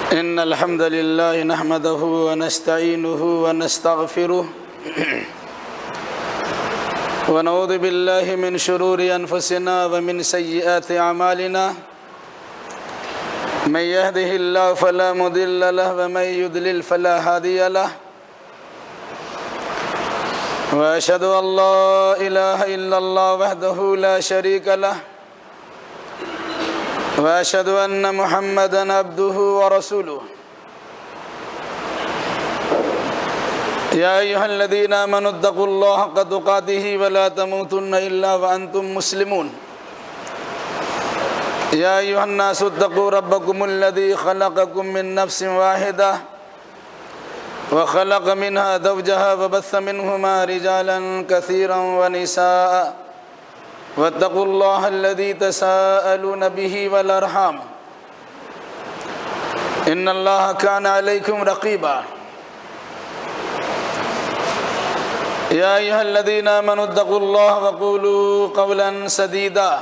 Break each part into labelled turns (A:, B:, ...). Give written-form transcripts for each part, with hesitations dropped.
A: إن الحمد لله نحمده ونستعينه ونستغفره ونعوذ بالله من شرور أنفسنا ومن سيئات أعمالنا من يهده الله فلا مضل له ومن يضلل فلا هادي له وأشهد أن لا إله إلا الله وحده لا شريك له وأشهد أن محمدًا عبده ورسوله يا أيها الذين آمنوا اتقوا الله حق تقاته ولا تموتن إلا وأنتم مسلمون يا أيها الناس اتقوا ربكم الذي خلقكم من نفس واحدة وخلق منها زوجها وبث منهما رجالا كثيرا ونساء واتقوا الله الذي تساءلون به والأرحام إن الله كان عليكم رقيبا يا أيها الذين آمنوا اتقوا الله وقولوا قولا سديدا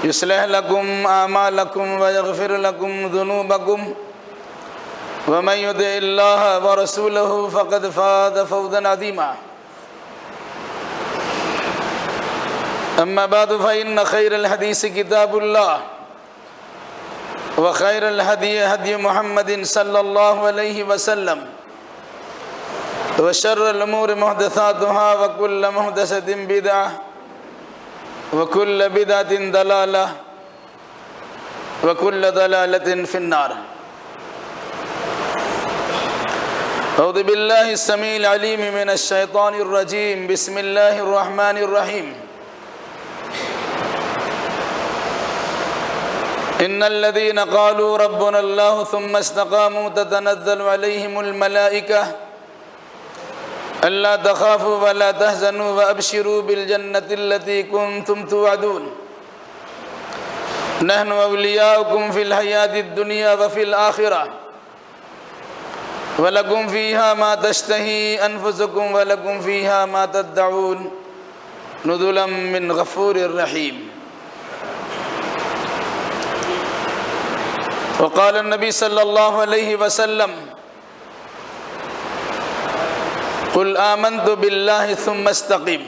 A: يصلح لكم أعمالكم ويغفر لكم ذنوبكم ومن يطع الله ورسوله فقد فاز فوزا عظيما أما بعد فإن خير الحديث كتاب الله وخير الهدي هدي محمد صلى الله عليه وسلم وشر الأمور محدثاتها وكل محدثة بدعة وكل بدعة ضلالة وكل ضلالة في النار أعوذ بالله السميع العليم من الشيطان الرجيم بسم الله الرحمن الرحيم إن الذين قالوا ربنا الله ثم استقاموا تتنزل عليهم الملائكة ألا تخافوا ولا تحزنوا وأبشروا بالجنة التي كنتم توعدون نحن أولياؤكم في الحياة الدنيا وفي الآخرة ولكم فيها ما تشتهي أنفسكم ولكم فيها ما تدعون نزلا من غفور رحيم وقال النبي صلى الله عليه وسلم قل آمنت بالله ثم استقم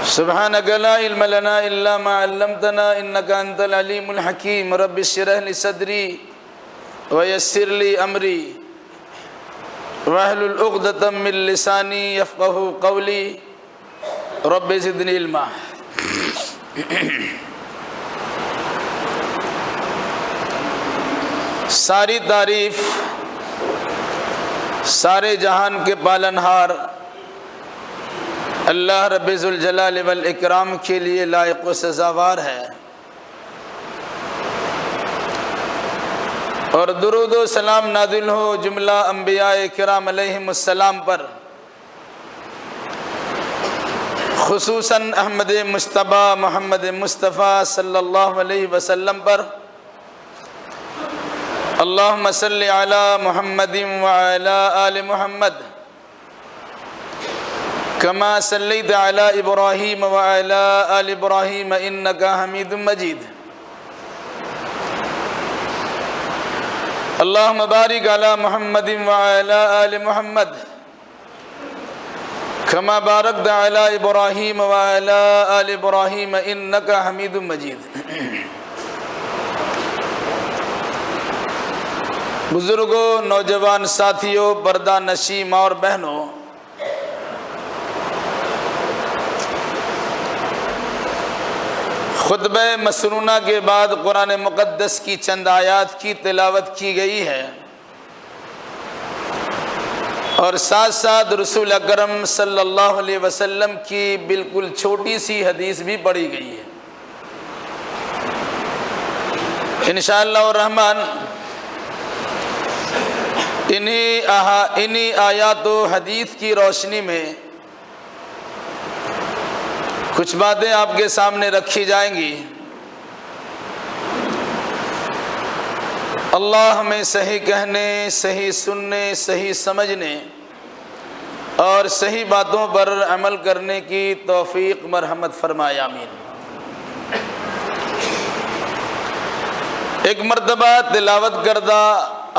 A: سبحانك لا علم لنا إلا ما علمتنا إنك أنت العليم الحكيم رب اشرح لي صدري ويسر لي أمري واحلل عقدة من لساني يفقهوا قولي رب زدني علما ساری تعریف سارے جہان کے پالنہار اللہ رب ذوالجلال والاکرام کے لیے لائق و سزاوار ہے اور درود و سلام نازل ہو جملہ انبیاء کرام علیہم السلام پر خصوصاً احمد مجتبیٰ محمد مصطفیٰ صلی اللہ علیہ وسلم پر اللہم صلی علی محمد وعلی آل محمد کما صلیت علی ابراہیم وعلی آل ابراہیم انکا حمید مجید اللہم بارک علی محمد وعلی آل محمد کما بارکت علی ابراہیم وعلی آل ابراہیم انکا حمید مجید بزرگوں، نوجوان ساتھیوں، پردہ نشین ماں اور بہنوں، خطبہ مسنونہ کے بعد قرآن مقدس کی چند آیات کی تلاوت کی گئی ہے اور ساتھ ساتھ رسول اکرم صلی اللہ علیہ وسلم کی بالکل چھوٹی سی حدیث بھی پڑھی گئی ہے انشاءاللہ الرحمن انہی آیات و حدیث کی روشنی میں کچھ باتیں آپ کے سامنے رکھی جائیں گی اللہ ہمیں صحیح کہنے، صحیح سننے، صحیح سمجھنے اور صحیح باتوں پر عمل کرنے کی توفیق مرحمت فرمائے آمین ایک مرتبہ تلاوت کردہ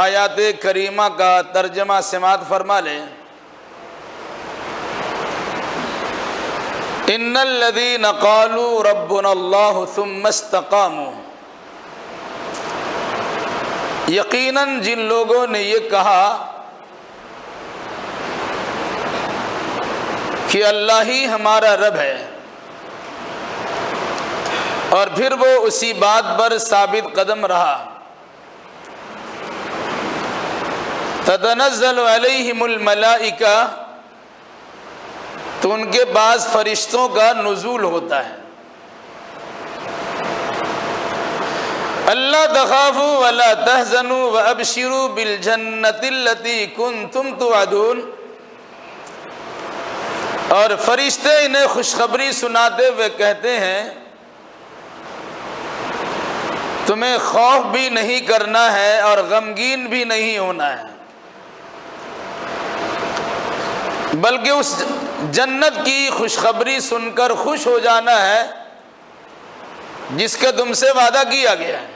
A: آیات کریمہ کا ترجمہ سماعت فرما لیں۔ ان الذین قالوا ربنا اللہ ثم استقاموا، یقیناً جن لوگوں نے یہ کہا کہ اللہ ہی ہمارا رب ہے، اور پھر وہ اسی بات پر ثابت قدم رہا، تتنزل علیہم الملائکہ، تو ان کے پاس فرشتوں کا نزول ہوتا ہے۔ اللہ تخافوا ولا تحزنوا وابشروا بالجنۃ التي كنتم توعدون، اور فرشتے انہیں خوشخبری سناتے ہوئے کہتے ہیں تمہیں خوف بھی نہیں کرنا ہے اور غمگین بھی نہیں ہونا ہے، بلکہ اس جنت کی خوشخبری سن کر خوش ہو جانا ہے جس کا تم سے وعدہ کیا گیا ہے۔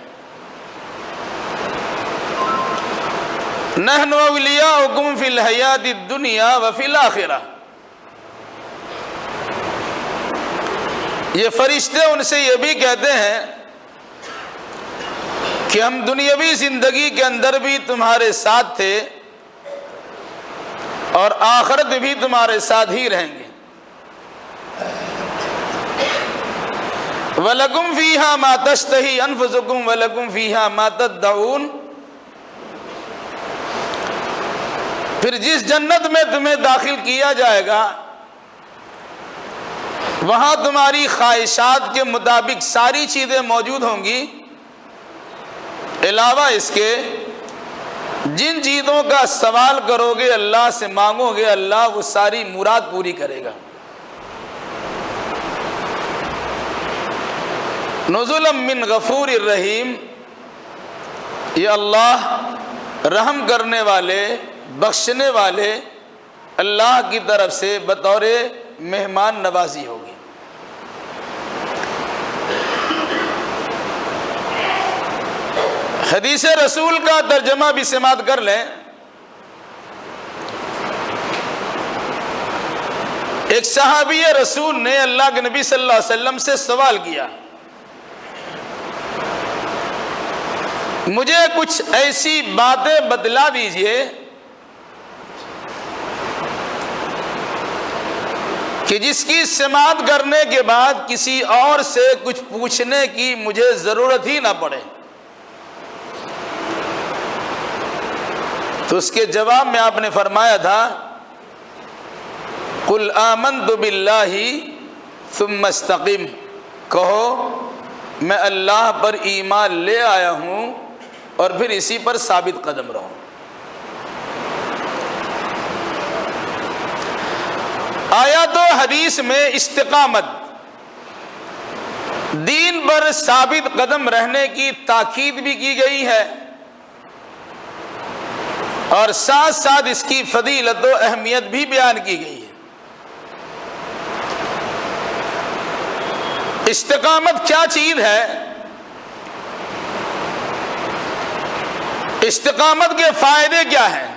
A: نحن اولیاؤکم فی الحیات الدنیا وفی الآخرہ، یہ فرشتے ان سے یہ بھی کہتے ہیں کہ ہم دنیاوی زندگی کے اندر بھی تمہارے ساتھ تھے اور آخرت بھی تمہارے ساتھ ہی رہیں گے۔ وَلَكُمْ فِيهَا مَا تَشْتَهِي أَنفُسُكُمْ وَلَكُمْ فِيهَا مَا تَدَّعُونَ، پھر جس جنت میں تمہیں داخل کیا جائے گا وہاں تمہاری خواہشات کے مطابق ساری چیزیں موجود ہوں گی، علاوہ اس کے جن چیزوں کا سوال کرو گے، اللہ سے مانگو گے، اللہ وہ ساری مراد پوری کرے گا۔ نزلا من غفور الرحیم، یہ اللہ رحم کرنے والے، بخشنے والے اللہ کی طرف سے بطور مہمان نوازی ہوگی۔ حدیث رسول کا ترجمہ بھی سماعت کر لیں۔ ایک صحابی رسول نے اللہ کے نبی صلی اللہ علیہ وسلم سے سوال کیا، مجھے کچھ ایسی باتیں بتلا دیجئے کہ جس کی سماعت کرنے کے بعد کسی اور سے کچھ پوچھنے کی مجھے ضرورت ہی نہ پڑے۔ تو اس کے جواب میں آپ نے فرمایا تھا قُلْ آمَنْتُ بِاللَّهِ ثُمَّ اسْتَقِمْ، کہو میں اللہ پر ایمان لے آیا ہوں اور پھر اسی پر ثابت قدم رہو۔ آیات و حدیث میں استقامت، دین پر ثابت قدم رہنے کی تاکید بھی کی گئی ہے، اور ساتھ ساتھ اس کی فضیلت و اہمیت بھی بیان کی گئی ہے۔ استقامت کیا چیز ہے؟ استقامت کے فائدے کیا ہیں؟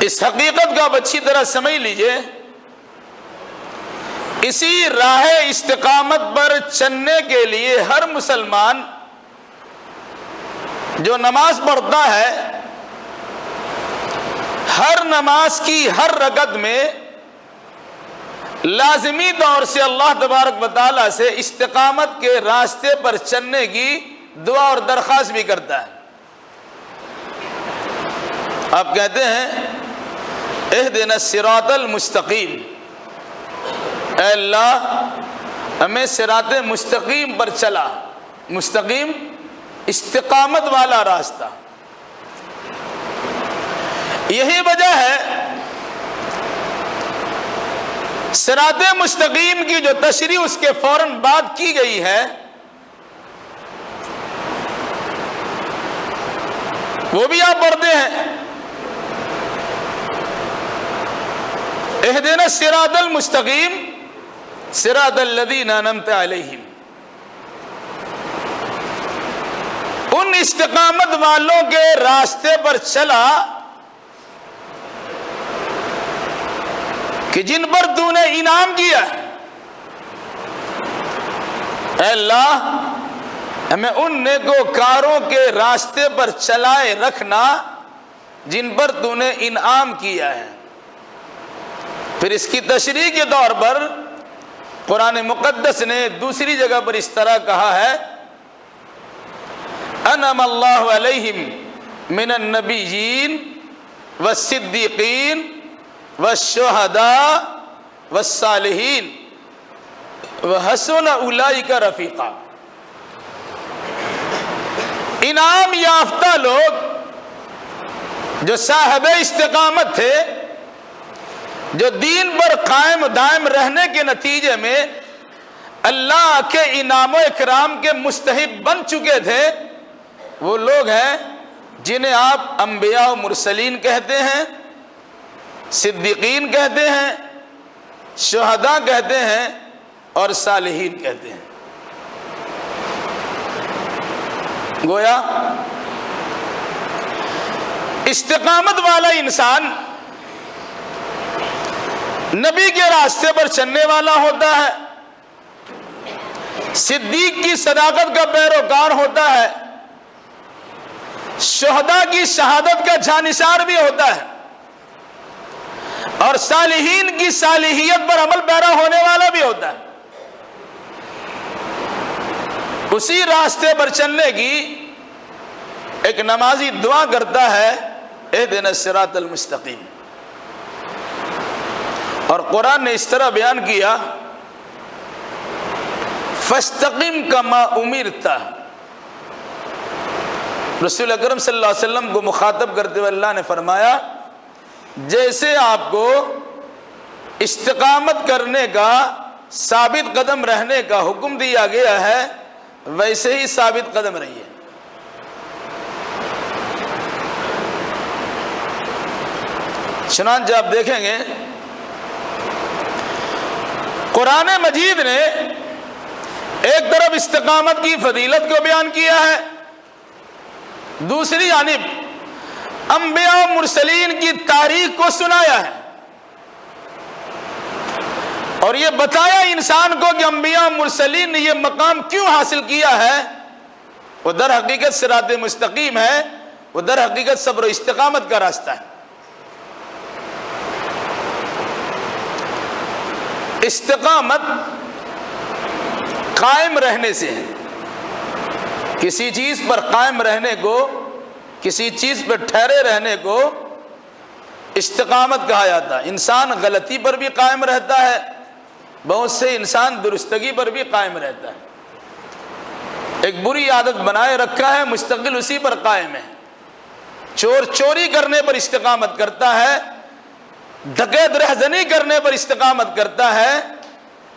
A: اس حقیقت کو آپ اچھی طرح سمجھ لیجئے۔ اسی راہ استقامت پر چلنے کے لیے ہر مسلمان جو نماز پڑھتا ہے، ہر نماز کی ہر رکعت میں لازمی طور سے اللہ تبارک و تعالیٰ سے استقامت کے راستے پر چلنے کی دعا اور درخواست بھی کرتا ہے۔ آپ کہتے ہیں اہدنا الصراط المستقیم، اے اللہ ہمیں صراط مستقیم پر چلا، مستقیم استقامت والا راستہ۔ یہی وجہ ہے صراط مستقیم کی جو تشریح اس کے فوراً بعد کی گئی ہے وہ بھی آپ پڑھتے ہیں، اہدنا الصراط المستقیم صراط الذین انعمت علیہم، ان استقامت والوں کے راستے پر چلا کہ جن پر تو نے انعام کیا ہے۔ اے اللہ ہمیں ان نیکوکاروں کے راستے پر چلائے رکھنا جن پر تو نے انعام کیا ہے۔ پھر اس کی تشریح کے طور پر قرآن مقدس نے دوسری جگہ پر اس طرح کہا ہے، انعم اللہ علیہم من النبیین والصدیقین والشہداء والصالحین وحسن اولئک رفیقا۔ انعام یافتہ لوگ جو صاحب استقامت تھے، جو دین پر قائم دائم رہنے کے نتیجے میں اللہ کے انعام و اکرام کے مستحق بن چکے تھے، وہ لوگ ہیں جنہیں آپ انبیاء و مرسلین کہتے ہیں، صدیقین کہتے ہیں، شہداء کہتے ہیں اور صالحین کہتے ہیں۔ گویا استقامت والا انسان نبی کے راستے پر چلنے والا ہوتا ہے، صدیق کی صداقت کا پیروکار ہوتا ہے، شہداء کی شہادت کا جانشار بھی ہوتا ہے، اور صالحین کی صالحیت پر عمل پیرا ہونے والا بھی ہوتا ہے۔ اسی راستے پر چلنے کی ایک نمازی دعا کرتا ہے، اہدنا الصراط المستقیم۔ اور قرآن نے اس طرح بیان کیا، فاستقم کما امرت۔ رسول اکرم صلی اللہ علیہ وسلم کو مخاطب کرتے ہوئے اللہ نے فرمایا، جیسے آپ کو استقامت کرنے کا، ثابت قدم رہنے کا حکم دیا گیا ہے، ویسے ہی ثابت قدم رہیے۔ چنانچہ آپ دیکھیں گے قرآن مجید نے ایک طرف استقامت کی فضیلت کو بیان کیا ہے، دوسری جانب انبیاء و مرسلین کی تاریخ کو سنایا ہے، اور یہ بتایا انسان کو کہ انبیاء و مرسلین نے یہ مقام کیوں حاصل کیا ہے۔ وہ در حقیقت صراط مستقیم ہے، وہ در حقیقت صبر و استقامت کا راستہ ہے۔ استقامت قائم رہنے سے ہے، کسی چیز پر قائم رہنے کو، کسی چیز پر ٹھہرے رہنے کو استقامت کہا جاتا ہے۔ انسان غلطی پر بھی قائم رہتا ہے، بہت سے انسان درستگی پر بھی قائم رہتا ہے، ایک بری عادت بنائے رکھا ہے، مستقل اسی پر قائم ہے، چور چوری کرنے پر استقامت کرتا ہے، ڈکیت رہزنی کرنے پر استقامت کرتا ہے،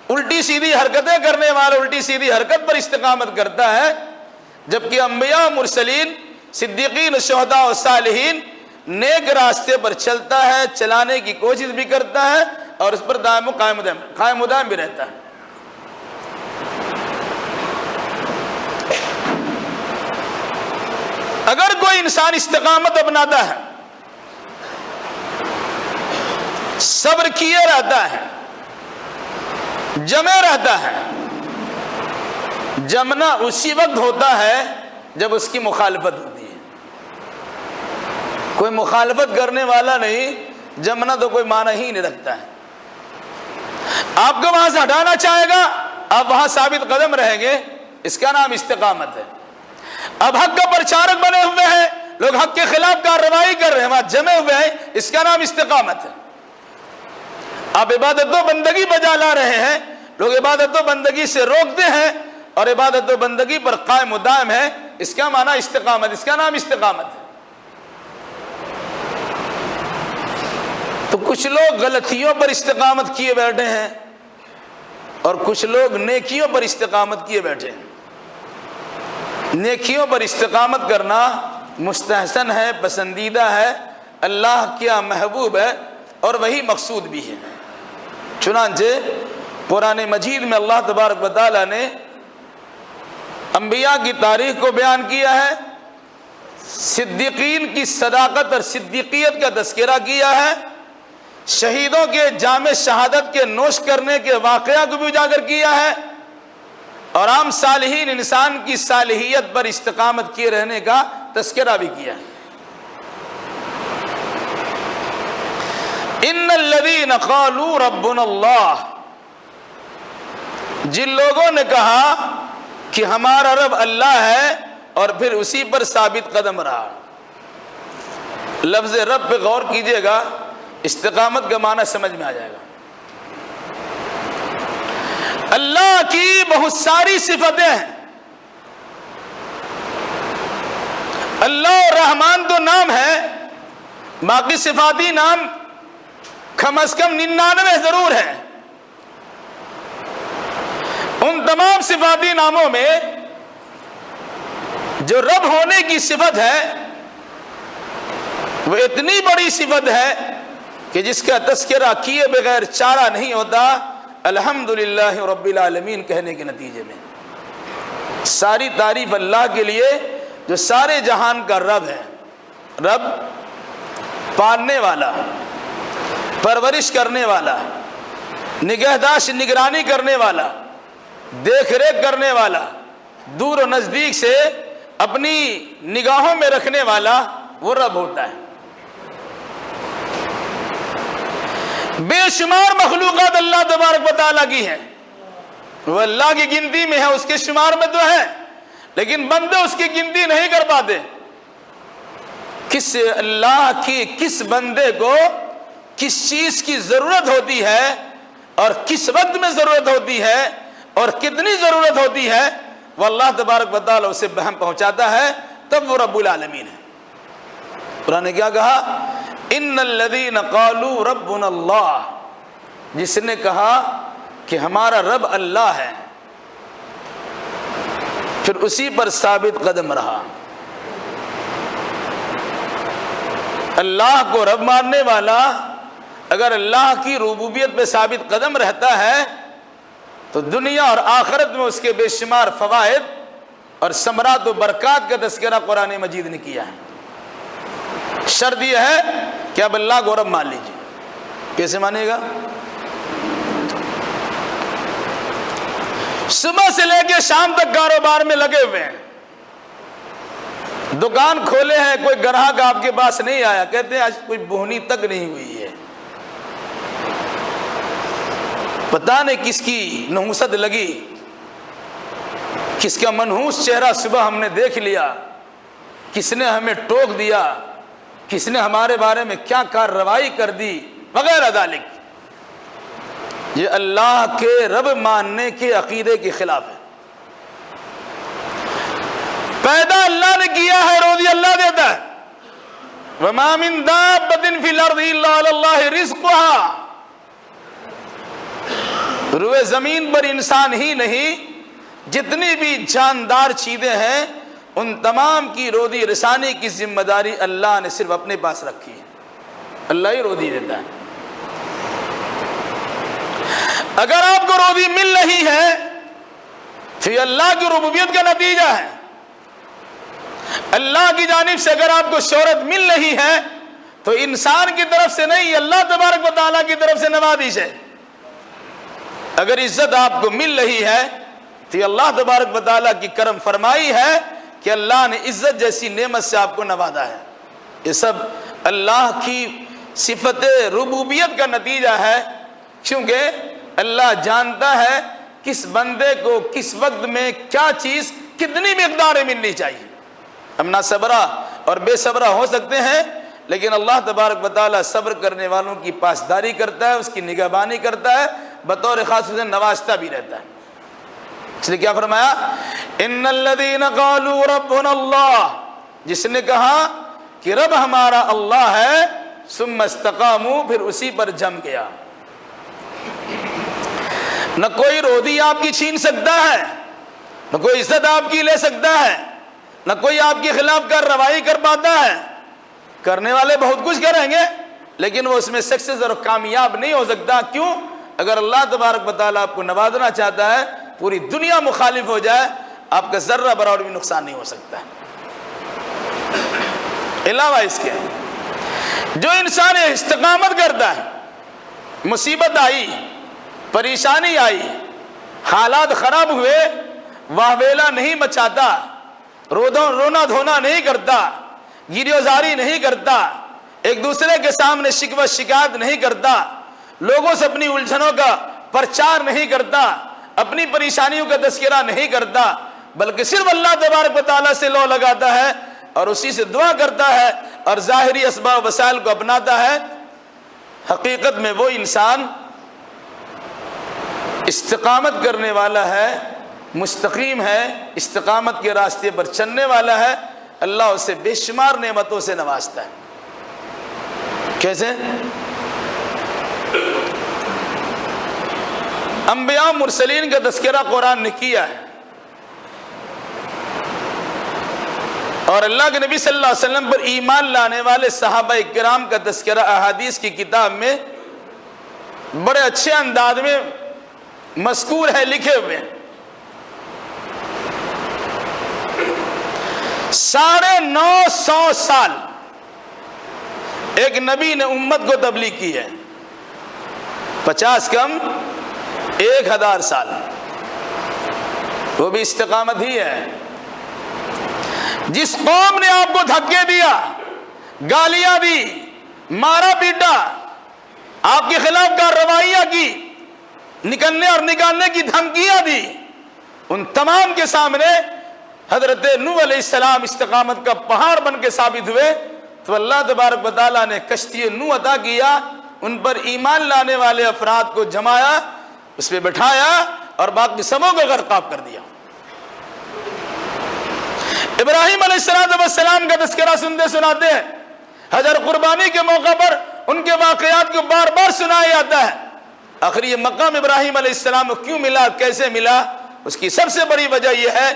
A: الٹی سیدھی حرکتیں کرنے والا الٹی سیدھی حرکت پر استقامت کرتا ہے، جبکہ انبیاء مرسلین، صدیقین، شہداء و صالحین نیک راستے پر چلتا ہے، چلانے کی کوشش بھی کرتا ہے اور اس پر دائم و قائم و دائم بھی رہتا ہے۔ اگر کوئی انسان استقامت اپناتا ہے، صبر کیے رہتا ہے، جمے رہتا ہے، جمنا اسی وقت ہوتا ہے جب اس کی مخالفت ہوتی ہے۔ کوئی مخالفت کرنے والا نہیں، جمنا تو کوئی معنی ہی نہیں رکھتا ہے۔ آپ کو وہاں سے ہٹانا چاہے گا، آپ وہاں ثابت قدم رہیں گے، اس کا نام استقامت ہے۔ اب حق کا پرچارک بنے ہوئے ہیں، لوگ حق کے خلاف کارروائی کر رہے ہیں، وہاں جمے ہوئے ہیں، اس کا نام استقامت ہے۔ آپ عبادت و بندگی بجا لا رہے ہیں، لوگ عبادت و بندگی سے روکتے ہیں اور عبادت و بندگی پر قائم و دائم ہے، اس کا معنی استقامت، اس کا نام استقامت ہے۔ تو کچھ لوگ غلطیوں پر استقامت کیے بیٹھے ہیں اور کچھ لوگ نیکیوں پر استقامت کیے بیٹھے ہیں۔ نیکیوں پر استقامت کرنا مستحسن ہے، پسندیدہ ہے، اللہ کیا محبوب ہے اور وہی مقصود بھی ہے۔ چنانچہ قرآن مجید میں اللہ تبارک و تعالیٰ نے انبیاء کی تاریخ کو بیان کیا ہے، صدیقین کی صداقت اور صدیقیت کا تذکرہ کیا ہے، شہیدوں کے جام شہادت کے نوش کرنے کے واقعہ کو بھی اجاگر کیا ہے، اور عام صالحین انسان کی صالحیت پر استقامت کیے رہنے کا تذکرہ بھی کیا ہے۔ ان الذین قالوا ربنا اللہ، جن لوگوں نے کہا کہ ہمارا رب اللہ ہے اور پھر اسی پر ثابت قدم رہا۔ لفظ رب پہ غور کیجئے گا، استقامت کا معنی سمجھ میں آ جائے گا۔ اللہ کی بہت ساری صفتیں ہیں، اللہ اور رحمان تو نام ہے، باقی صفاتی نام کم از کم 99 ضرور ہے۔ ان تمام صفاتی ناموں میں جو رب ہونے کی صفت ہے وہ اتنی بڑی صفت ہے کہ جس کا تذکرہ کیے بغیر چارہ نہیں ہوتا الحمدللہ رب العالمین کہنے کے نتیجے میں۔ ساری تعریف اللہ کے لیے جو سارے جہان کا رب ہے، رب پالنے والا، پرورش کرنے والا، نگہداشت نگرانی کرنے والا، دیکھ ریکھ کرنے والا، دور و نزدیک سے اپنی نگاہوں میں رکھنے والا، وہ رب ہوتا ہے۔ بے شمار مخلوقات اللہ تبارک و تعالیٰ کی ہیں، وہ اللہ کی گنتی میں ہے، اس کے شمار میں تو ہے، لیکن بندے اس کی گنتی نہیں کر پاتے۔ کس اللہ کی کس بندے کو کس چیز کی ضرورت ہوتی ہے اور کس وقت میں ضرورت ہوتی ہے اور کتنی ضرورت ہوتی ہے، وہ اللہ تبارک و تعالیٰ اسے بہم پہنچاتا ہے، تب وہ رب العالمین ہے۔ قرآن نے کیا کہا؟ ان الذین قالوا ربنا اللہ، جس نے کہا کہ ہمارا رب اللہ ہے، پھر اسی پر ثابت قدم رہا۔ اللہ کو رب ماننے والا اگر اللہ کی ربوبیت پہ ثابت قدم رہتا ہے تو دنیا اور آخرت میں اس کے بے شمار فوائد اور ثمرات و برکات کا تذکرہ قرآن مجید نے کیا ہے۔ شرط یہ ہے کہ اب اللہ کو رب مان لیجیے۔ کیسے مانے گا؟ صبح سے لے کے شام تک کاروبار میں لگے ہوئے ہیں، دکان کھولے ہیں، کوئی گراہک آپ کے پاس نہیں آیا، کہتے ہیں آج کوئی بہنی تک نہیں ہوئی ہے، پتہ نہیں کس کی نحوست لگی، کس کا منحوس چہرہ صبح ہم نے دیکھ لیا، کس نے ہمیں ٹوک دیا، کس نے ہمارے بارے میں کیا کارروائی کر دی وغیرہ ذالک۔ یہ اللہ کے رب ماننے کے عقیدے کے خلاف ہے۔ پیدا اللہ نے کیا ہے، روزی اللہ دیتا ہے۔ وما من دابۃ فی الارض الا علی اللہ رزقها، روئے زمین پر انسان ہی نہیں، جتنی بھی جاندار چیزیں ہیں ان تمام کی روزی رسانی کی ذمہ داری اللہ نے صرف اپنے پاس رکھی ہے۔ اللہ ہی روزی دیتا ہے۔ اگر آپ کو روزی مل رہی ہے تو یہ اللہ کی ربوبیت کا نتیجہ ہے۔ اللہ کی جانب سے اگر آپ کو شہرت مل رہی ہے تو انسان کی طرف سے نہیں، اللہ تبارک و تعالیٰ کی طرف سے نوازش ہے۔ اگر عزت آپ کو مل رہی ہے تو یہ اللہ تبارک و تعالیٰ کی کرم فرمائی ہے کہ اللہ نے عزت جیسی نعمت سے آپ کو نوازا ہے۔ یہ سب اللہ کی صفت ربوبیت کا نتیجہ ہے، کیونکہ اللہ جانتا ہے کس بندے کو کس وقت میں کیا چیز کتنی مقدار میں ملنی چاہیے۔ ہم ناصبرہ اور بے صبرہ ہو سکتے ہیں، لیکن اللہ تبارک و تعالیٰ صبر کرنے والوں کی پاسداری کرتا ہے، اس کی نگہبانی کرتا ہے، بطور خاص اسے نوازتا بھی رہتا ہے۔ اس لیے کیا فرمایا؟ ان الذین قالوا ربنا اللہ، جس نے کہا کہ رب ہمارا اللہ ہے، ثم استقاموا، پھر اسی پر جم گیا۔ نہ کوئی روزی آپ کی چھین سکتا ہے، نہ کوئی عزت آپ کی لے سکتا ہے، نہ کوئی آپ کے خلاف کارروائی کر پاتا ہے۔ کرنے والے بہت کچھ کریں گے لیکن وہ اس میں سکسیس اور کامیاب نہیں ہو سکتا۔ کیوں؟ اگر اللہ تبارک و تعالیٰ آپ کو نوازنا چاہتا ہے، پوری دنیا مخالف ہو جائے، آپ کا ذرہ برابر بھی نقصان نہیں ہو سکتا ہے۔ علاوہ اس کے جو انسان استقامت کرتا ہے، مصیبت آئی، پریشانی آئی، حالات خراب ہوئے، واویلا نہیں مچاتا، رونا دھونا نہیں کرتا، گریزاری نہیں کرتا، ایک دوسرے کے سامنے شکوہ شکایت نہیں کرتا، لوگوں سے اپنی الجھنوں کا پرچار نہیں کرتا، اپنی پریشانیوں کا تذکرہ نہیں کرتا، بلکہ صرف اللہ تبارک و تعالیٰ سے لو لگاتا ہے اور اسی سے دعا کرتا ہے اور ظاہری اسباب وسائل کو اپناتا ہے، حقیقت میں وہ انسان استقامت کرنے والا ہے، مستقیم ہے، استقامت کے راستے پر چلنے والا ہے، اللہ اسے بے شمار نعمتوں سے نوازتا ہے۔ کیسے؟ انبیاء مرسلین کا تذکرہ قرآن نے کیا ہے، اور اللہ کے نبی صلی اللہ علیہ وسلم پر ایمان لانے والے صحابہ کرام کا تذکرہ احادیث کی کتاب میں بڑے اچھے انداز میں مذکور ہے، لکھے ہوئے ہیں۔ 950 سال ایک نبی نے امت کو تبلیغ کی ہے، 50 کم 1000 سال، وہ بھی استقامت ہی ہے۔ جس قوم نے آپ کو دھکے دیا، گالیاں دی، مارا پیٹا، آپ کے خلاف کارروائیاں کی، نکلنے اور نکالنے کی دھمکیاں دی، ان تمام کے سامنے حضرت نوح علیہ السلام استقامت کا پہاڑ بن کے ثابت ہوئے، تو اللہ تبارک و تعالیٰ نے کشتی نوح عطا کیا، ان پر ایمان لانے والے افراد کو جمایا، اس پہ بٹھایا اور باقی سبوں کو غرقاب کر دیا۔ ابراہیم علیہ السلام کا تذکرہ سنتے سناتے ہیں، حجر قربانی کے موقع پر ان کے واقعات کو بار بار سنایا جاتا ہے۔ آخر یہ مقام ابراہیم علیہ السلام کو کیوں ملا، کیسے ملا؟ اس کی سب سے بڑی وجہ یہ ہے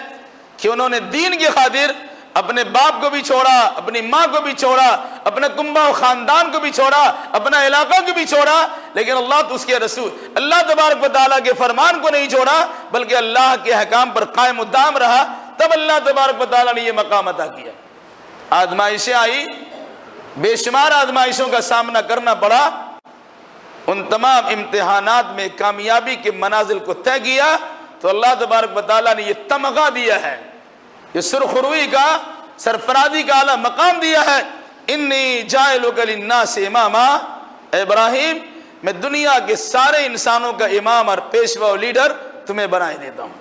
A: کہ انہوں نے دین کی خاطر اپنے باپ کو بھی چھوڑا، اپنی ماں کو بھی چھوڑا، اپنے کنبہ و خاندان کو بھی چھوڑا، اپنا علاقہ کو بھی چھوڑا، لیکن اللہ تو اس کے رسول اللہ تبارک و تعالیٰ کے فرمان کو نہیں چھوڑا، بلکہ اللہ کے احکام پر قائم و دام رہا، تب اللہ تبارک و تعالیٰ نے یہ مقام عطا کیا۔ آزمائشیں آئی، بے شمار آزمائشوں کا سامنا کرنا پڑا، ان تمام امتحانات میں کامیابی کے منازل کو طے کیا، تو اللہ تبارک و تعالیٰ نے یہ تمغہ دیا ہے، یہ سرخروئی کا، سرفرازی کا اعلیٰ مقام دیا ہے، انی جاعلک للناس اماما، اے ابراہیم میں دنیا کے سارے انسانوں کا امام اور پیشوا اور لیڈر تمہیں بنائے دیتا ہوں۔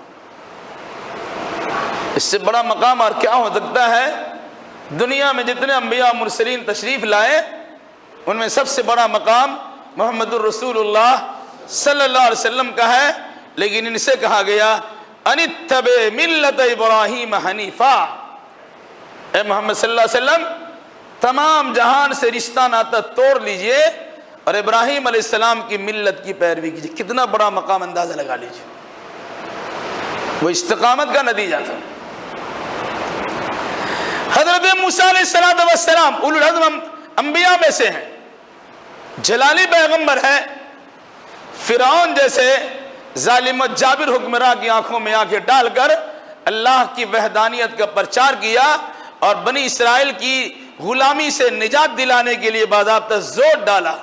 A: اس سے بڑا مقام اور کیا ہو سکتا ہے؟ دنیا میں جتنے انبیاء مرسلین تشریف لائے، ان میں سب سے بڑا مقام محمد الرسول اللہ صلی اللہ علیہ وسلم کا ہے، لیکن ان سے کہا گیا انتبع ملت ابراہیم حنیفا، اے محمد صلی اللہ علیہ وسلم تمام جہان سے رشتہ ناتا توڑ لیجئے اور ابراہیم علیہ السلام کی ملت کی پیروی کیجئے۔ کتنا بڑا مقام، اندازہ لگا لیجئے، وہ استقامت کا نتیجہ تھا۔ حضرت موسیٰ علیہ السلام اولو العزم انبیاء میں سے ہیں، جلالی پیغمبر ہے، فرعون جیسے ظالم و جابر حکمراں کی آنکھوں میں آنکھیں ڈال کر اللہ کی وحدانیت کا پرچار کیا اور بنی اسرائیل کی غلامی سے نجات دلانے کے لیے باضابطہ زور ڈالا۔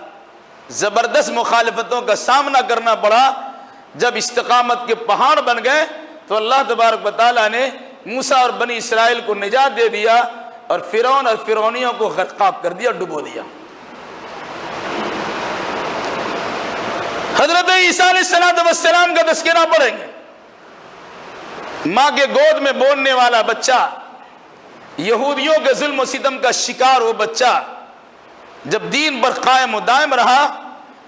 A: زبردست مخالفتوں کا سامنا کرنا پڑا، جب استقامت کے پہاڑ بن گئے تو اللہ تبارک و تعالیٰ نے موسیٰ اور بنی اسرائیل کو نجات دے دیا اور فرعون اور فرعونیوں کو غرقاب کر دیا، ڈبو دیا۔ حضرت عیسیٰ علیہ السلام کا تذکرہ پڑھیں گے، ماں کے گود میں بولنے والا بچہ، یہودیوں کے ظلم و ستم کا شکار وہ بچہ، جب دین پر قائم و دائم رہا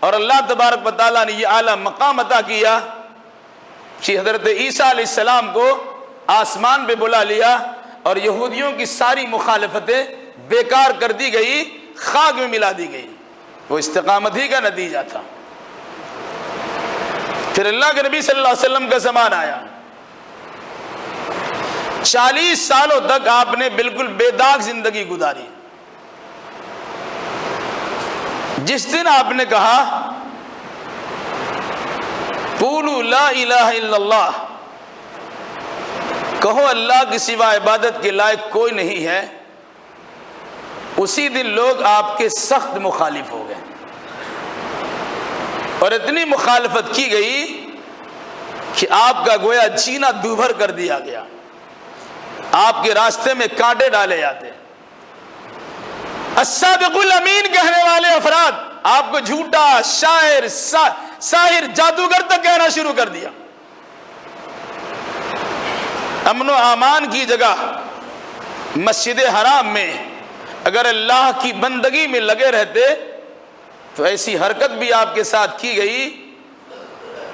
A: اور اللہ تبارک و تعالیٰ نے یہ اعلیٰ مقام عطا کیا کہ حضرت عیسیٰ علیہ السلام کو آسمان پہ بلا لیا اور یہودیوں کی ساری مخالفتیں بیکار کر دی گئی، خاک میں ملا دی گئی، وہ استقامت ہی کا نتیجہ تھا۔ پھر اللہ کے نبی صلی اللہ علیہ وسلم کا زمان آیا، 40 سالوں تک آپ نے بالکل بے داغ زندگی گزاری۔ جس دن آپ نے کہا قولوا لا الہ الا اللہ، کہو اللہ کے سوا عبادت کے لائق کوئی نہیں ہے، اسی دن لوگ آپ کے سخت مخالف ہو گئے، اور اتنی مخالفت کی گئی کہ آپ کا گویا جینا دوبھر کر دیا گیا، آپ کے راستے میں کانٹے ڈالے جاتے۔ الصادق الامین کہنے والے افراد آپ کو جھوٹا، شاعر، ساحر، جادوگر تک کہنا شروع کر دیا۔ امن و امان کی جگہ مسجد حرام میں اگر اللہ کی بندگی میں لگے رہتے تو ایسی حرکت بھی آپ کے ساتھ کی گئی،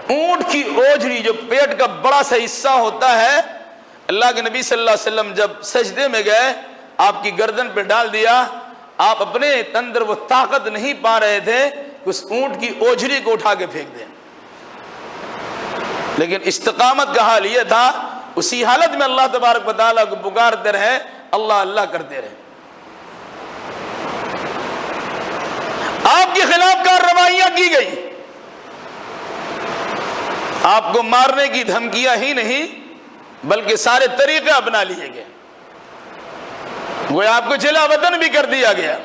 A: اونٹ کی اوجھڑی جو پیٹ کا بڑا سا حصہ ہوتا ہے، اللہ کے نبی صلی اللہ علیہ وسلم جب سجدے میں گئے آپ کی گردن پہ ڈال دیا، آپ اپنے اندر وہ طاقت نہیں پا رہے تھے کہ اس اونٹ کی اوجھڑی کو اٹھا کے پھینک دیں، لیکن استقامت کا حال یہ تھا، اسی حالت میں اللہ تبارک و تعالیٰ کو پکارتے رہے، اللہ اللہ کرتے رہے۔ آپ کے خلاف کارروائیاں کی گئی، آپ کو مارنے کی دھمکیاں ہی نہیں بلکہ سارے طریقے اپنا لیے گئے، وہ آپ کو جلا وطن بھی کر دیا گیا۔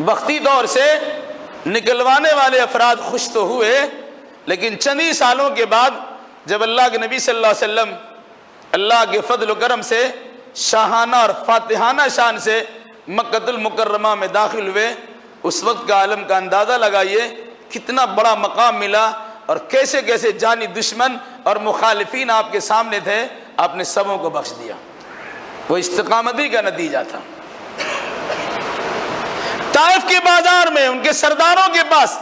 A: وقتی طور سے نکلوانے والے افراد خوش تو ہوئے، لیکن چند ہی سالوں کے بعد جب اللہ کے نبی صلی اللہ علیہ وسلم اللہ کے فضل و کرم سے شاہانہ اور فاتحانہ شان سے مکہ المکرمہ میں داخل ہوئے، اس وقت کا عالم کا اندازہ لگائیے کتنا بڑا مقام ملا، اور کیسے کیسے جانی دشمن اور مخالفین آپ کے سامنے تھے، آپ نے سبوں کو بخش دیا۔ وہ استقامتی کا نتیجہ تھا۔ طائف کے بازار میں ان کے سرداروں کے پاس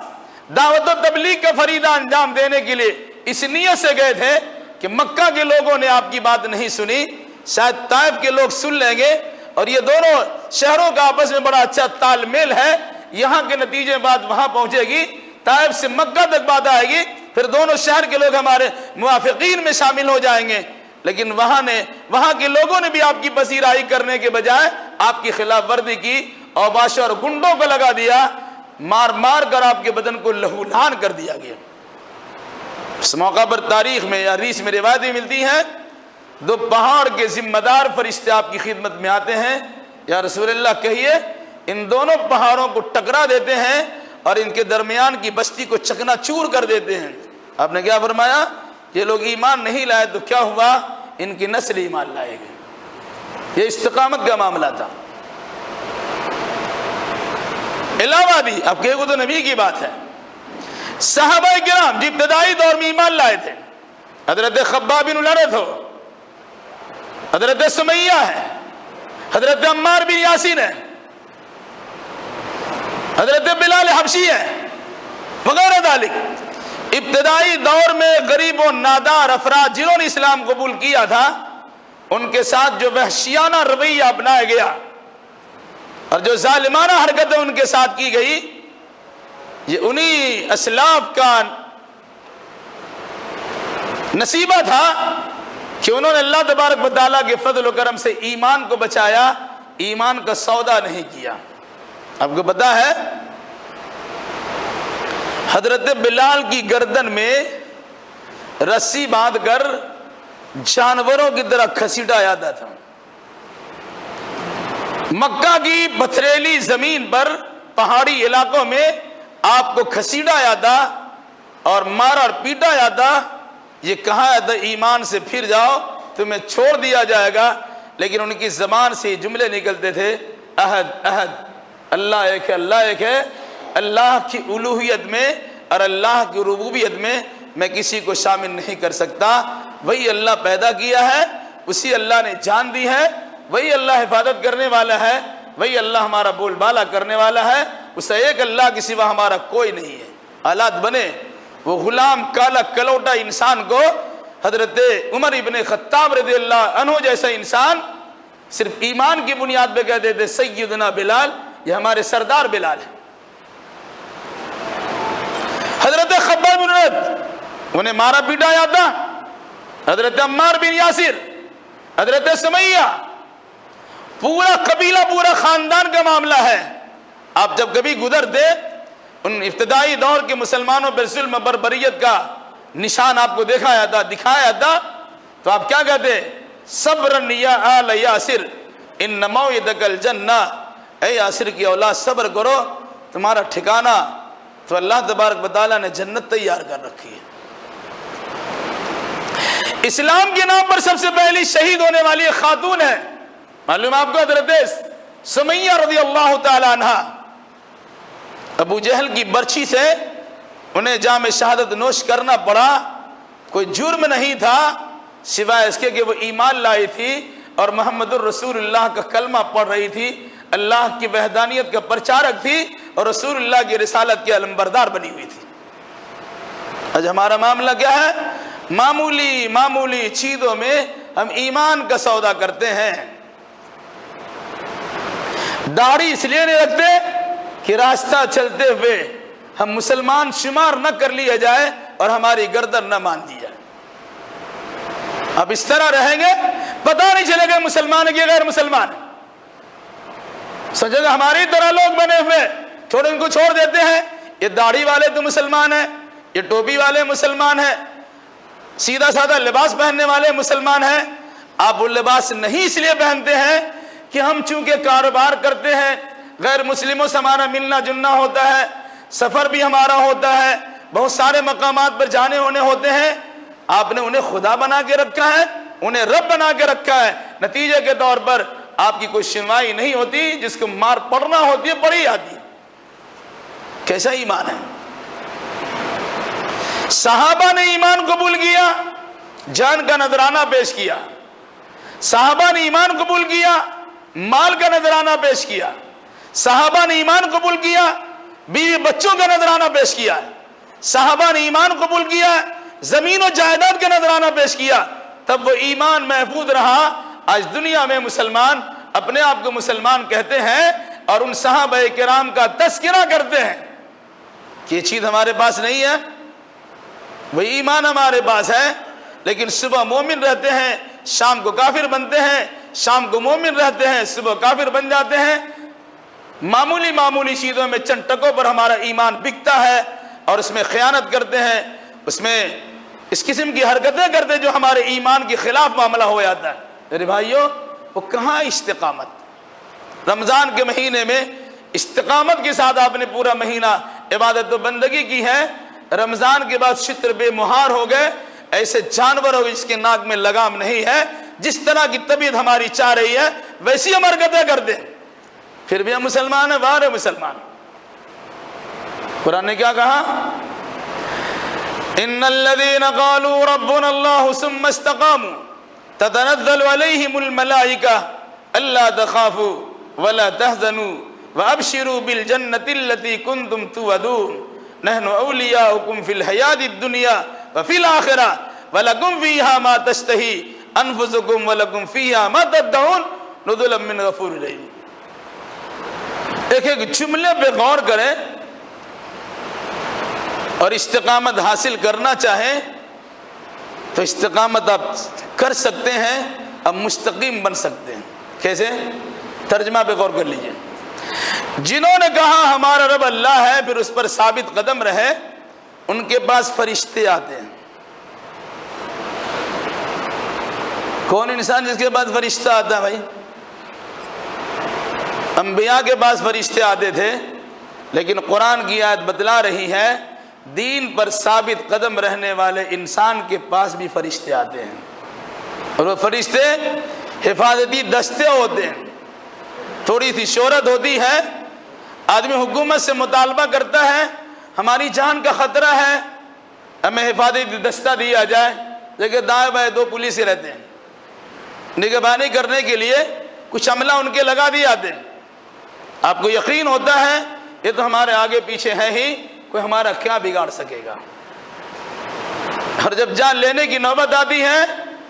A: دعوت و تبلیغ کا فریضہ انجام دینے کے لیے اس نیت سے گئے تھے کہ مکہ کے لوگوں نے آپ کی بات نہیں سنی، شاید طائف کے لوگ سن لیں گے، اور یہ دونوں شہروں کا آپس میں بڑا اچھا تال میل ہے، یہاں کے نتیجے بات وہاں پہنچے گی، طائف سے مکہ تک بات آئے گی، پھر دونوں شہر کے لوگ ہمارے موافقین میں شامل ہو جائیں گے۔ لیکن وہاں کے لوگوں نے بھی آپ کی پذیرائی کرنے کے بجائے آپ کی خلاف ورزی کی، اوباشوں اور گنڈوں کو لگا دیا، مار مار کر آپ کے بدن کو لہولہان کر دیا گیا۔ اس موقع پر تاریخ میں یا حدیث میں روایتیں ملتی ہیں، دو پہاڑ کے ذمہ دار فرشتے آپ کی خدمت میں آتے ہیں، یا رسول اللہ کہیے ان دونوں پہاڑوں کو ٹکرا دیتے ہیں اور ان کے درمیان کی بستی کو چکنا چور کر دیتے ہیں۔ آپ نے کیا فرمایا؟ یہ لوگ ایمان نہیں لائے تو کیا ہوا؟ ان کی نسل ایمان لائے گی۔ یہ استقامت کا معاملہ تھا۔ علاوہ بھی اب کہ وہ تو نبی کی بات ہے، صحابہ کرام جو ابتدائی دور میں ایمان لائے تھے، حضرت خباب بن الارت ہو، حضرت سمیہ ہے، حضرت عمار بن یاسر ہے، حضرت بلال حبشی ہے، وغیرہ ذالک، ابتدائی دور میں غریب و نادار افراد جنہوں نے اسلام قبول کیا تھا، ان کے ساتھ جو وحشیانہ رویہ اپنایا گیا اور جو ظالمانہ حرکتیں ان کے ساتھ کی گئی، یہ انہی اسلاف کا نصیبہ تھا کہ انہوں نے اللہ تبارک و تعالیٰ کے فضل و کرم سے ایمان کو بچایا، ایمان کا سودا نہیں کیا۔ آپ کو پتا ہے حضرت بلال کی گردن میں رسی باندھ کر جانوروں کی طرح کھسیٹا جاتا تھا، مکہ کی پتھریلی زمین پر پہاڑی علاقوں میں آپ کو کھسیٹا جاتا اور مارا اور پیٹا جاتا، یہ کہا جاتا ایمان سے پھر جاؤ تمہیں چھوڑ دیا جائے گا، لیکن ان کی زبان سے جملے نکلتے تھے، احد احد، اللہ ایک ہے، اللہ ایک ہے۔ اللہ کی الوہیت میں اور اللہ کی ربوبیت میں کسی کو شامل نہیں کر سکتا، وہی اللہ پیدا کیا ہے، اسی اللہ نے جان دی ہے، وہی اللہ حفاظت کرنے والا ہے، وہی اللہ ہمارا بول بالا کرنے والا ہے، اس ایک اللہ کے سوا ہمارا کوئی نہیں ہے۔ حالات بنے وہ غلام کالا کلوٹا انسان کو حضرت عمر ابن خطاب رضی اللہ عنہ جیسا انسان صرف ایمان کی بنیاد پہ کہتے تھے سیدنا بلال، یہ ہمارے سردار بلال ہے۔ حضرت خباب بن الارت انہیں مارا پیٹا جاتا، حضرت عمار بن یاسر، حضرت سمیہ، پورا قبیلہ پورا خاندان کا معاملہ ہے۔ آپ جب کبھی گزرتے ان ابتدائی دور کے مسلمانوں پر ظلم بربریت کا نشان آپ کو دکھایا جاتا تو آپ کیا کہتے؟ صبرن یا آل یاسر ان موعدک الجنہ، اے یاسر کی اولاد صبر کرو، تمہارا ٹھکانہ تو اللہ تبارک و تعالیٰ نے جنت تیار کر رکھی ہے۔ اسلام کے نام پر سب سے پہلی شہید ہونے والی ایک خاتون ہے، معلوم آپ کو، حضرت سمیہ رضی اللہ تعالی عنہ۔ ابو جہل کی برچھی سے انہیں جام شہادت نوش کرنا پڑا، کوئی جرم نہیں تھا سوائے اس کے کہ وہ ایمان لائی تھی اور محمد الرسول اللہ کا کلمہ پڑھ رہی تھی، اللہ کی وحدانیت کا پرچارک تھی اور رسول اللہ کی رسالت کی علمبردار بنی ہوئی تھی۔ آج ہمارا معاملہ کیا ہے؟ معمولی چیزوں میں ہم ایمان کا سودا کرتے ہیں۔ داڑھی اس لیے نہیں رکھتے کہ راستہ چلتے ہوئے ہم مسلمان شمار نہ کر لیا جائے اور ہماری گردن نہ مان دی جائے۔ اب اس طرح رہیں گے پتہ نہیں چلے گا مسلمان ہے کہ غیر مسلمان ہے، سمجھے گا ہماری طرح لوگ بنے ہوئے تھوڑے ان کو چھوڑ دیتے ہیں، یہ داڑھی والے تو مسلمان ہیں، یہ ٹوپی والے مسلمان ہیں، سیدھا سادہ لباس پہننے والے مسلمان ہیں۔ آپ وہ لباس نہیں اس لیے پہنتے ہیں کہ ہم چونکہ کاروبار کرتے ہیں، غیر مسلموں سے ہمارا ملنا جلنا ہوتا ہے، سفر بھی ہمارا ہوتا ہے، بہت سارے مقامات پر جانے ہونے ہوتے ہیں، آپ نے انہیں خدا بنا کے رکھا ہے، انہیں رب بنا کے رکھا ہے، نتیجے کے طور پر آپ کی کوئی سنوائی نہیں ہوتی، جس کو مار پڑنا ہوتی ہے پڑی آتی ہے۔ کیسا ایمان ہے؟ صحابہ نے ایمان قبول کیا، جان کا نذرانہ پیش کیا، صحابہ نے ایمان قبول کیا، مال کا نذرانہ پیش کیا، صحابہ نے ایمان قبول کیا، بیوی بچوں کا نذرانہ پیش کیا، صحابہ نے ایمان قبول کیا، زمین و جائیداد کا نذرانہ پیش کیا، تب وہ ایمان محفوظ رہا۔ آج دنیا میں مسلمان اپنے آپ کو مسلمان کہتے ہیں اور ان صحابہ کرام کا تذکرہ کرتے ہیں کہ یہ چیز ہمارے پاس نہیں ہے، وہی ایمان ہمارے پاس ہے، لیکن صبح مومن رہتے ہیں، شام کو کافر بنتے ہیں، شام کو مومن رہتے ہیں، صبح کافر بن جاتے ہیں۔ معمولی چیزوں میں چند ٹکوں پر ہمارا ایمان بکتا ہے اور اس میں خیانت کرتے ہیں، اس میں اس قسم کی حرکتیں کرتے ہیں جو ہمارے ایمان کے خلاف معاملہ ہو جاتا ہے۔ میرے بھائیوں، وہ کہاں استقامت؟ رمضان کے مہینے میں استقامت کے ساتھ آپ نے پورا مہینہ عبادت و بندگی کی ہے، رمضان کے بعد شتر بے مہار ہو گئے، ایسے جانور ہو گئے جس کے ناک میں لگام نہیں ہے، جس طرح کی طبیعت ہماری چاہ رہی ہے ویسی ہم حرکتیں کرتے ہیں، پھر بھی ہم مسلمان ہیں، باہر مسلمان۔ قرآن نے کیا کہا؟ ان الذين قالوا ربنا الله ثم استقاموا تتنزل عليهم الملائكة الا تخافوا ولا تحزنوا وابشروا بالجنة التي كنتم توعدون نحن اولياؤكم في الحياة الدنيا وفي الآخرة ولكم فيها ما تشتهي انفسكم ولكم فيها ما تدعون نزلا من غفور رحيم۔ ایک جملے پہ غور کریں اور استقامت حاصل کرنا چاہیں تو استقامت آپ کر سکتے ہیں، اب مستقیم بن سکتے ہیں۔ کیسے؟ ترجمہ پہ غور کر لیجئے۔ جنہوں نے کہا ہمارا رب اللہ ہے، پھر اس پر ثابت قدم رہے، ان کے پاس فرشتے آتے ہیں۔ کون انسان جس کے پاس فرشتہ آتا ہے بھائی؟ انبیاء کے پاس فرشتے آتے تھے، لیکن قرآن کی آیت بتلا رہی ہے دین پر ثابت قدم رہنے والے انسان کے پاس بھی فرشتے آتے ہیں، اور وہ فرشتے حفاظتی دستے ہوتے ہیں۔ تھوڑی سی شہرت ہوتی ہے، آدمی حکومت سے مطالبہ کرتا ہے ہماری جان کا خطرہ ہے، ہمیں حفاظتی دستہ دیا جائے، لیکن دائیں بائیں دو پولیس رہتے ہیں، نگہبانی کرنے کے لیے کچھ عملہ ان کے لگا دیے جاتے ہیں۔ آپ کو یقین ہوتا ہے یہ تو ہمارے آگے پیچھے ہے ہی، کوئی ہمارا کیا بگاڑ سکے گا، اور جب جان لینے کی نوبت آتی ہے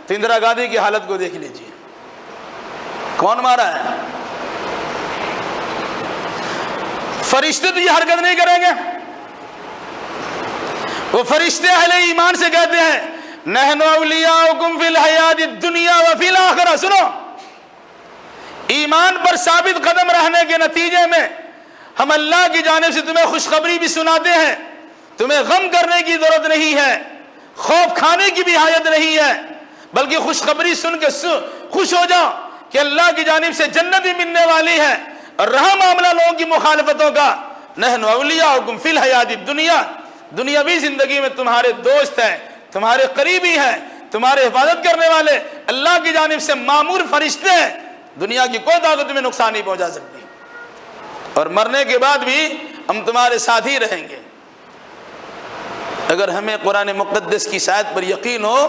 A: تو اندرا گاندھی کی حالت کو دیکھ لیجیے، کون مارا ہے؟ فرشتے تو یہ حرکت نہیں کریں گے، وہ فرشتے اہل ایمان سے کہتے ہیں نحن اولیاؤکم فی الحیات الدنیا وفی الآخرہ۔ سنو، ایمان پر ثابت قدم رہنے کے نتیجے میں ہم اللہ کی جانب سے تمہیں خوشخبری بھی سناتے ہیں، تمہیں غم کرنے کی ضرورت نہیں ہے، خوف کھانے کی بھی حاجت نہیں ہے، بلکہ خوشخبری سن کے خوش ہو جاؤ کہ اللہ کی جانب سے جنت بھی ملنے والی ہے۔ اور رہا معاملہ لوگوں کی مخالفتوں کا، نحن اولیاؤکم فی الحیات الدنیا، دنیاوی زندگی میں تمہارے دوست ہیں، تمہارے قریبی ہیں، تمہارے حفاظت کرنے والے اللہ کی جانب سے مامور فرشتے ہیں، دنیا کی کوئی طاقت تمہیں نقصان نہیں پہنچا سکتی، اور مرنے کے بعد بھی ہم تمہارے ساتھ ہی رہیں گے۔ اگر ہمیں قرآن مقدس کی آیت پر یقین ہو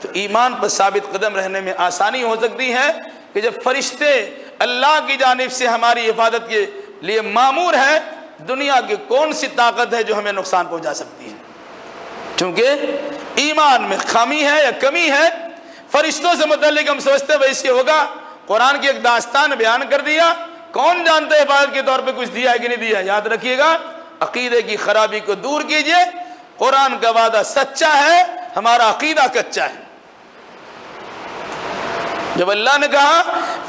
A: تو ایمان پر ثابت قدم رہنے میں آسانی ہو سکتی ہے کہ جب فرشتے اللہ کی جانب سے ہماری حفاظت کے لیے مامور ہیں، دنیا کی کون سی طاقت ہے جو ہمیں نقصان پہنچا سکتی ہے؟ کیونکہ ایمان میں خامی ہے یا کمی ہے۔ فرشتوں سے متعلق ہم سوچتے ویسے ہوگا، قرآن کی ایک داستان بیان کر دیا، کون جانتا ہے حفاظت کے طور پہ کچھ دیا ہے کہ نہیں دیا؟ یاد رکھیے گا، عقیدے کی خرابی کو دور کیجئے، قرآن کا وعدہ سچا ہے، ہمارا عقیدہ کچا ہے۔ جب اللہ نے کہا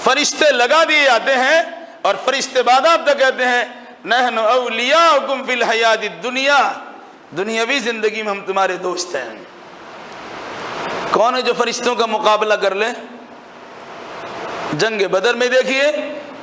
A: فرشتے لگا دیے جاتے ہیں اور فرشتے باضابطہ کہتے ہیں نحن اولیاؤکم فی الحیات الدنیا، دنیاوی زندگی میں ہم تمہارے دوست ہیں، کون ہے جو فرشتوں کا مقابلہ کر لے؟ جنگ بدر میں دیکھیے،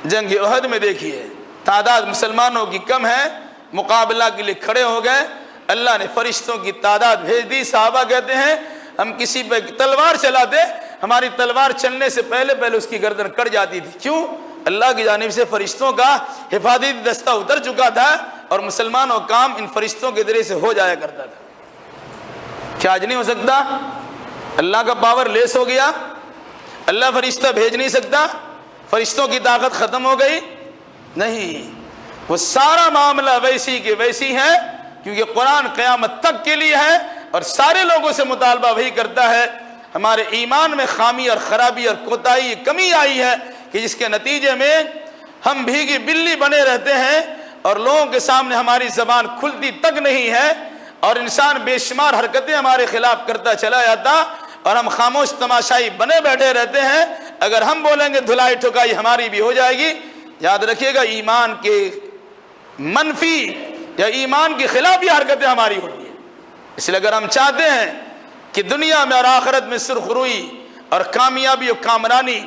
A: جنگ احد میں دیکھیے، تعداد مسلمانوں کی کم ہے، مقابلہ کے لیے کھڑے ہو گئے، اللہ نے فرشتوں کی تعداد بھیج دی۔ صحابہ کہتے ہیں ہم کسی پہ تلوار چلاتے، ہماری تلوار چلنے سے پہلے اس کی گردن کٹ جاتی تھی۔ کیوں؟ اللہ کی جانب سے فرشتوں کا حفاظتی دستہ اتر چکا تھا اور مسلمانوں کا کام ان فرشتوں کے ذریعے سے ہو جایا کرتا تھا۔ کیا آج نہیں ہو سکتا؟ اللہ کا پاور لیس ہو گیا، اللہ فرشتہ بھیج نہیں سکتا، فرشتوں کی طاقت ختم ہو گئی؟ نہیں، وہ سارا معاملہ ویسی کے ویسی ہے، کیونکہ قرآن قیامت تک کے لیے ہے اور سارے لوگوں سے مطالبہ وہی کرتا ہے۔ ہمارے ایمان میں خامی اور خرابی اور کوتاہی کمی آئی ہے کہ جس کے نتیجے میں ہم بھیگی بلی بنے رہتے ہیں اور لوگوں کے سامنے ہماری زبان کھلتی تک نہیں ہے، اور انسان بے شمار حرکتیں ہمارے خلاف کرتا چلا جاتا اور ہم خاموش تماشائی بنے بیٹھے رہتے ہیں۔ اگر ہم بولیں گے دھلائی ٹھکائی ہماری بھی ہو جائے گی۔ یاد رکھیے گا، ایمان کے منفی یا ایمان کی خلاف یہ حرکتیں ہماری ہوتی ہیں۔ اس لیے اگر ہم چاہتے ہیں کہ دنیا میں اور آخرت میں سرخروئی اور کامیابی و کامرانی،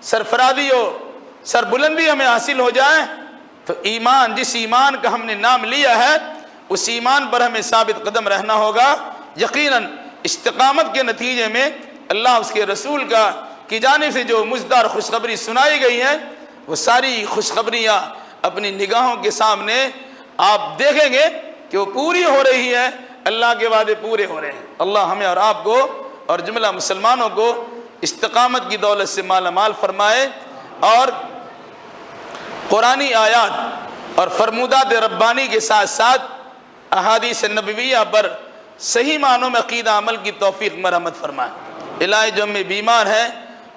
A: سرفرازی و سربلندی ہمیں حاصل ہو جائے تو ایمان، جس ایمان کا ہم نے نام لیا ہے اس ایمان پر ہمیں ثابت قدم رہنا ہوگا۔ یقیناً استقامت کے نتیجے میں اللہ اس کے رسول کی جانب سے جو مزدار خوشخبری سنائی گئی ہے، وہ ساری خوشخبریاں اپنی نگاہوں کے سامنے آپ دیکھیں گے کہ وہ پوری ہو رہی ہے، اللہ کے وعدے پورے ہو رہے ہیں۔ اللہ ہمیں اور آپ کو اور جملہ مسلمانوں کو استقامت کی دولت سے مالا مال فرمائے، اور قرآنی آیات اور فرمودات ربانی کے ساتھ ساتھ احادیث نبویہ پر صحیح معنوں میں عقیدہ عمل کی توفیق مرحمت فرمائے۔ الہی جو ہمیں بیمار ہیں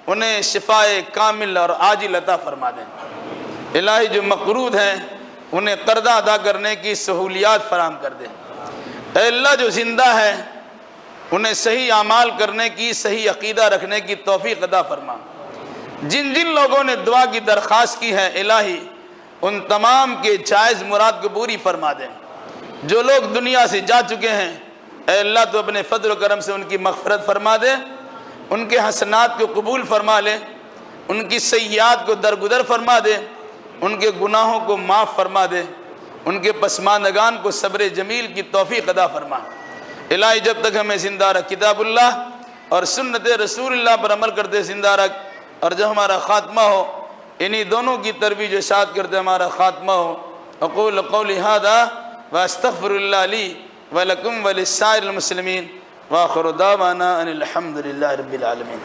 A: انہیں شفائے کامل اور عاجل عطا فرما دیں۔ الہی جو مقروض ہیں انہیں قرضہ ادا کرنے کی سہولیات فراہم کر دیں۔ اے اللہ جو زندہ ہے انہیں صحیح اعمال کرنے کی، صحیح عقیدہ رکھنے کی توفیق عطا فرما۔ جن جن لوگوں نے دعا کی درخواست کی ہے الہی ان تمام کے جائز مراد کو پوری فرما دیں۔ جو لوگ دنیا سے جا چکے ہیں اے اللہ تو اپنے فضل و کرم سے ان کی مغفرت فرما دے، ان کے حسنات کو قبول فرما لے، ان کی سیئات کو درگزر فرما دے، ان کے گناہوں کو معاف فرما دے، ان کے پسماندگان کو صبر جمیل کی توفیق عطا فرما۔ الہی جب تک ہمیں زندہ رکھ، کتاب اللہ اور سنت رسول اللہ پر عمل کرتے زندہ رکھ، اور جب ہمارا خاتمہ ہو انہی دونوں کی ترویج و اشاعت کرتے ہمارا خاتمہ ہو۔ اقول قولی ھذا واستغفر اللہ لی ولکم ولسائر المسلمین، وآخر دعوانا ان الحمد للہ رب العالمین۔